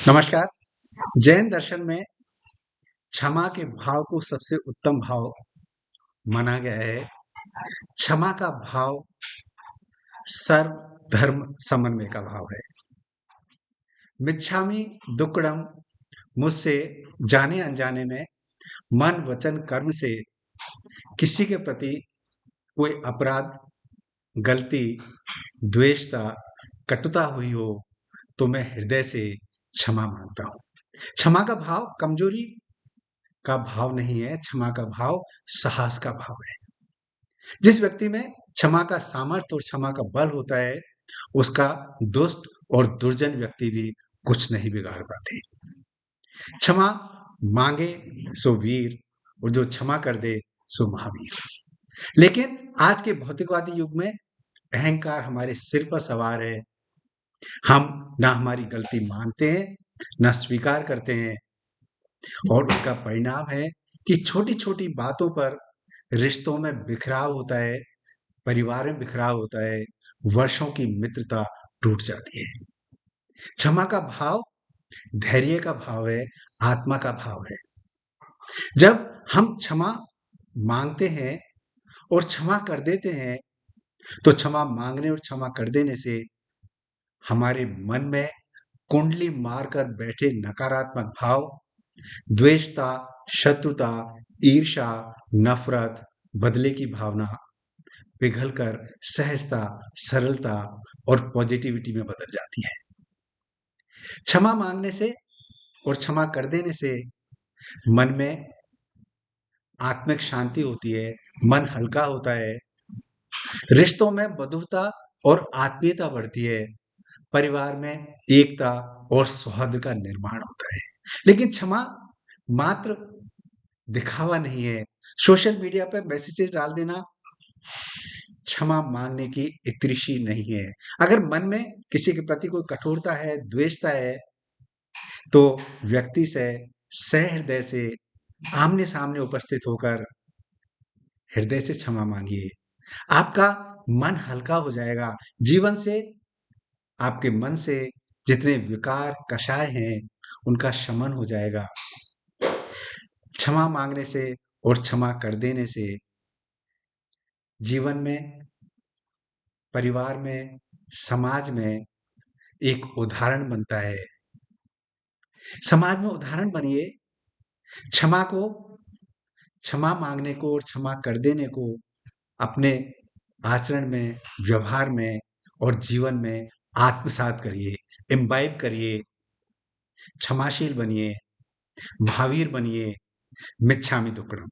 नमस्कार। जैन दर्शन में क्षमा के भाव को सबसे उत्तम भाव माना गया है। क्षमा का भाव सर्व धर्म समन्वय का भाव है। मिच्छामि दुक्कडम, मुझसे जाने अनजाने में मन वचन कर्म से किसी के प्रति कोई अपराध, गलती, द्वेषता, कटुता हुई हो तो मैं हृदय से क्षमा मांगता हूँ। क्षमा का भाव कमजोरी का भाव नहीं है, क्षमा का भाव साहस का भाव है। जिस व्यक्ति में क्षमा का सामर्थ्य और क्षमा का बल होता है, उसका दुष्ट और दुर्जन व्यक्ति भी कुछ नहीं बिगाड़ पाते। क्षमा मांगे सो वीर, और जो क्षमा कर दे सो महावीर। लेकिन आज के भौतिकवादी युग में अहंकार हमारे सिर पर सवार है। हम ना हमारी गलती मानते हैं, ना स्वीकार करते हैं, और उसका परिणाम है कि छोटी-छोटी बातों पर रिश्तों में बिखराव होता है, परिवार में बिखराव होता है, वर्षों की मित्रता टूट जाती है। क्षमा का भाव धैर्य का भाव है, आत्मा का भाव है। जब हम क्षमा मांगते हैं और क्षमा कर देते हैं, तो क्षमा मांगने और क्षमा कर देने से हमारे मन में कुंडली मारकर बैठे नकारात्मक भाव, द्वेषता, शत्रुता, ईर्ष्या, नफरत, बदले की भावना पिघलकर सहजता, सरलता और पॉजिटिविटी में बदल जाती है। क्षमा मांगने से और क्षमा कर देने से मन में आत्मिक शांति होती है, मन हल्का होता है, रिश्तों में मधुरता और आत्मीयता बढ़ती है, परिवार में एकता और सौहार्द का निर्माण होता है। लेकिन क्षमा मात्र दिखावा नहीं है। सोशल मीडिया पे मैसेजेस डाल देना क्षमा मांगने की इतरिशी नहीं है। अगर मन में किसी के प्रति कोई कठोरता है, द्वेषता है, तो व्यक्ति से सहृदय से आमने-सामने उपस्थित होकर हृदय से क्षमा मांगिए। आपका मन हल्का हो जाएगा। जीवन से, आपके मन से जितने विकार, कषाय हैं, उनका शमन हो जाएगा। क्षमा मांगने से और क्षमा कर देने से जीवन में, परिवार में, समाज में एक उदाहरण बनता है। समाज में उदाहरण बनिए, क्षमा को, क्षमा मांगने को और क्षमा कर देने को अपने आचरण में, व्यवहार में और जीवन में आत्मसात करिए, इम्बाइब करिए, क्षमाशील बनिए, महावीर बनिए, मिच्छामि दुक्कडम।